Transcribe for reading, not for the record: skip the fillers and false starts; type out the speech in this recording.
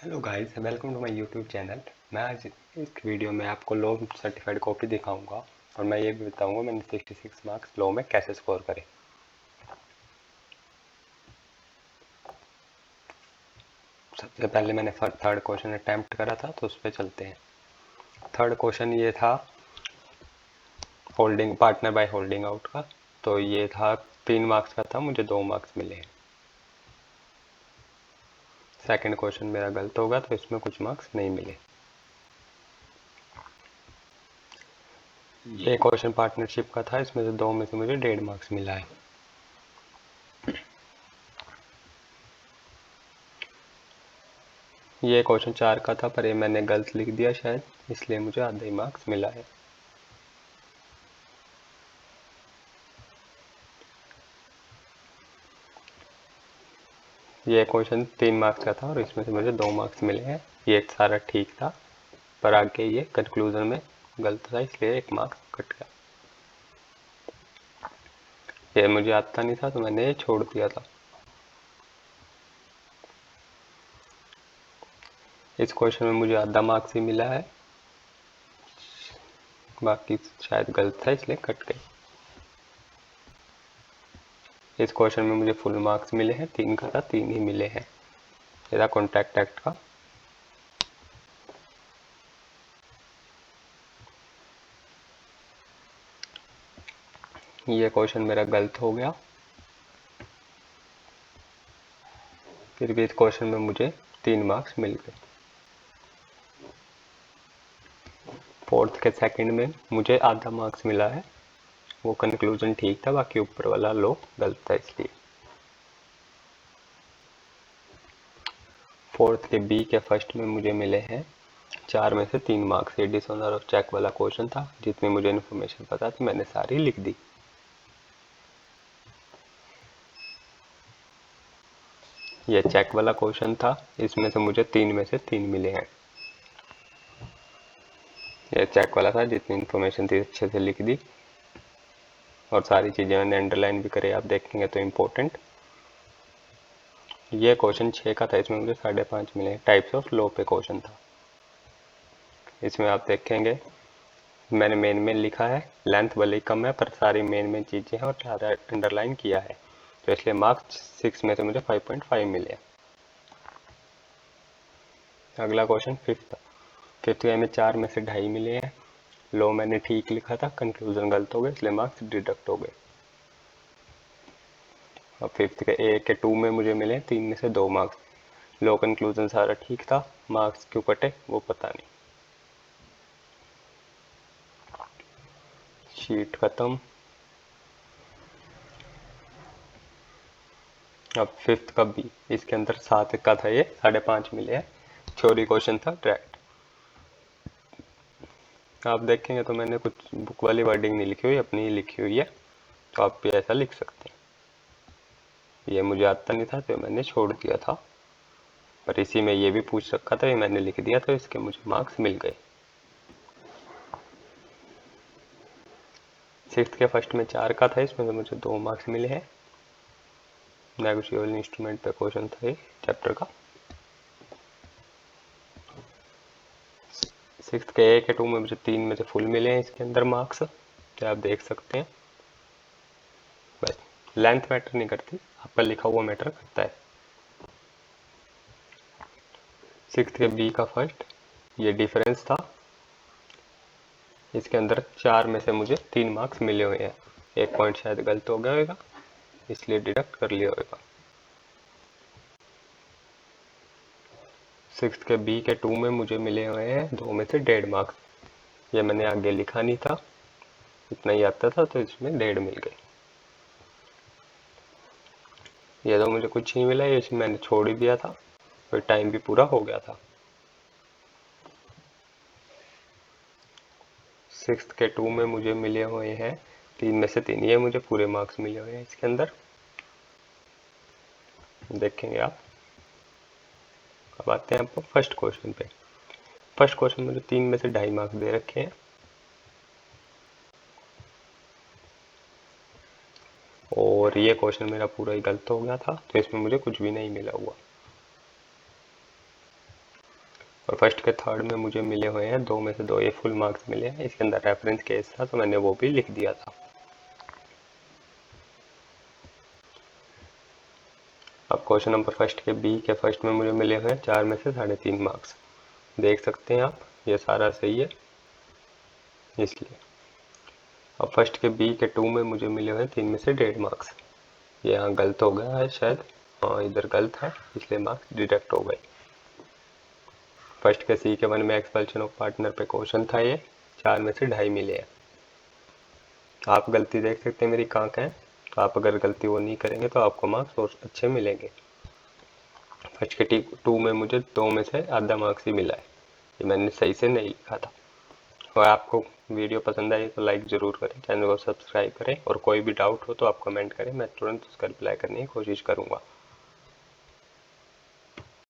Hello guys, welcome to my YouTube channel. मैं आज इस वीडियो में आपको लॉ सर्टिफाइड कॉपी दिखाऊंगा और मैं ये भी बताऊंगा मैंने 66 मार्क्स लॉ में कैसे स्कोर करे। सबसे पहले मैंने थर्ड क्वेश्चन अटैम्प्ट करा था, तो उस पर चलते हैं। थर्ड क्वेश्चन ये था holding partner by holding out का। तो ये था 3 मार्क्स का था, मुझे 2 मार्क्स मिले हैं। सेकंड क्वेश्चन मेरा गलत होगा तो इसमें कुछ मार्क्स नहीं मिले। ये क्वेश्चन पार्टनरशिप का था, इसमें से 2 में से मुझे 1.5 मार्क्स मिला है। ये क्वेश्चन 4 का था, पर ये मैंने गलत लिख दिया शायद, इसलिए मुझे आधा ही मार्क्स मिला है। ये क्वेश्चन 3 मार्क्स का था और इसमें से मुझे 2 मार्क्स मिले हैं। ये सारा ठीक था, पर आगे ये कंक्लूजन में गलत था, इसलिए 1 मार्क्स कट गया। ये मुझे आता नहीं था तो मैंने ये छोड़ दिया था। इस क्वेश्चन में मुझे आधा मार्क्स ही मिला है, बाकी शायद गलत था इसलिए कट गए। इस क्वेश्चन में मुझे फुल मार्क्स मिले हैं, 3 का था 3 ही मिले हैं। ये था कॉन्ट्रैक्ट एक्ट का। ये क्वेश्चन मेरा गलत हो गया, फिर भी इस क्वेश्चन में मुझे 3 मार्क्स मिल गए। फोर्थ के सेकंड में मुझे आधा मार्क्स मिला है, वो कंक्लूजन ठीक था, बाकी ऊपर वाला लो गलत था इसलिए। फोर्थ के बी के फर्स्ट में मुझे मिले हैं 4 में से 3 मार्क्स। एडिशनल और चेक वाला क्वेश्चन था, जितनी मुझे इन्फॉर्मेशन पता थी मैंने सारी लिख दी। ये चेक वाला क्वेश्चन था, इसमें से मुझे 3 में से 3 मिले हैं। ये चेक वाला था, जितनी इन्फॉर्मेशन थी अच्छे से लिख दी और सारी चीज़ें मैंने अंडरलाइन भी करी, आप देखेंगे तो इम्पोर्टेंट। ये क्वेश्चन 6 का था, इसमें मुझे 5.5 मिले। टाइप्स ऑफ लॉ पे क्वेश्चन था। इसमें आप देखेंगे मैंने मेन लिखा है, लेंथ भले ही कम है पर सारी मेन चीज़ें हैं और ज़्यादा अंडरलाइन किया है, तो इसलिए मार्क्स 6 में से मुझे 5.5 मिले। अगला क्वेश्चन फिफ्थ में 4 में से 2.5 मिले हैं। लो मैंने ठीक लिखा था, कंक्लूजन गलत हो गए, इसलिए मार्क्स डिडक्ट हो गए। और फिफ्थ के ए के 2 में मुझे मिले 3 में से 2 मार्क्स। लो कंक्लूजन सारा ठीक था, मार्क्स क्यों कटे वो पता नहीं। शीट खत्म। अब फिफ्थ का बी, इसके अंदर 7 का था, ये 5.5 मिले हैं। थ्योरी क्वेश्चन था डायरेक्ट। आप देखेंगे तो मैंने कुछ बुक वाली वर्डिंग नहीं लिखी हुई, अपनी ही लिखी हुई है, तो आप भी ऐसा लिख सकते हैं। ये मुझे आता नहीं था तो मैंने छोड़ दिया था, पर इसी में ये भी पूछ रखा था, ये मैंने लिख दिया, तो इसके मुझे मार्क्स मिल गए। सिक्स्थ के फर्स्ट में 4 का था, इसमें तो मुझे 2 मार्क्स मिले हैं। नेगोशिएबल इंस्ट्रूमेंट पे क्वेश्चन था ये चैप्टर का। सिक्स्थ के ए के 2 में मुझे 3 में से फुल मिले हैं, इसके अंदर मार्क्स, तो आप देख सकते हैं। बस लेंथ मैटर नहीं करती, आपका लिखा हुआ मैटर करता है। सिक्स्थ के बी का फर्स्ट, ये डिफरेंस था, इसके अंदर 4 में से मुझे 3 मार्क्स मिले हुए हैं। एक पॉइंट शायद गलत हो गया होगा, इसलिए डिडक्ट कर लिया होगा। सिक्स्थ के बी के 2 में मुझे मिले हुए हैं 2 में से 1.5 मार्क्स। ये मैंने आगे लिखा नहीं था, इतना ही आता था, तो इसमें 1.5 मिल गए। ये तो मुझे कुछ नहीं मिला, ये मैंने छोड़ ही दिया था, फिर टाइम भी पूरा हो गया था। सिक्स्थ के 2 में मुझे मिले हुए हैं 3 में से 3, ये मुझे पूरे मार्क्स मिले हुए हैं इसके अंदर, देखेंगे आप। अब आते हैं आपको फर्स्ट क्वेश्चन पे। फर्स्ट क्वेश्चन मुझे 3 में से 2.5 मार्क्स दे रखे हैं, और ये क्वेश्चन मेरा पूरा ही गलत हो गया था, तो इसमें मुझे कुछ भी नहीं मिला हुआ। और फर्स्ट के थर्ड में मुझे मिले हुए हैं 2 में से 2, ये फुल मार्क्स मिले हैं। इसके अंदर रेफरेंस केस था तो मैंने वो भी लिख दिया था। अब क्वेश्चन नंबर फर्स्ट के बी के फर्स्ट में मुझे मिले हुए हैं 4 में से 3.5 मार्क्स। देख सकते हैं आप, ये सारा सही है इसलिए। अब फर्स्ट के बी के 2 में मुझे मिले हुए हैं 3 में से 1.5 मार्क्स। ये यहाँ गलत हो गया है शायद, हाँ इधर गलत है इसलिए मार्क्स डिडक्ट हो गए। फर्स्ट के सी के 1 में एक्सपल्शन ऑफ पार्टनर पे क्वेश्चन था, ये 4 में से 2.5 मिले हैं। आप गलती देख सकते हैं मेरी कहाँ का है, तो आप अगर गलती वो नहीं करेंगे तो आपको मार्क्स और अच्छे मिलेंगे। फर्स्ट के 2 में मुझे 2 में से आधा मार्क्स ही मिला है, ये मैंने सही से नहीं लिखा था। और आपको वीडियो पसंद आई तो लाइक ज़रूर करें, चैनल को सब्सक्राइब करें और कोई भी डाउट हो तो आप कमेंट करें, मैं तुरंत उसका रिप्लाई करने की कोशिश करूँगा।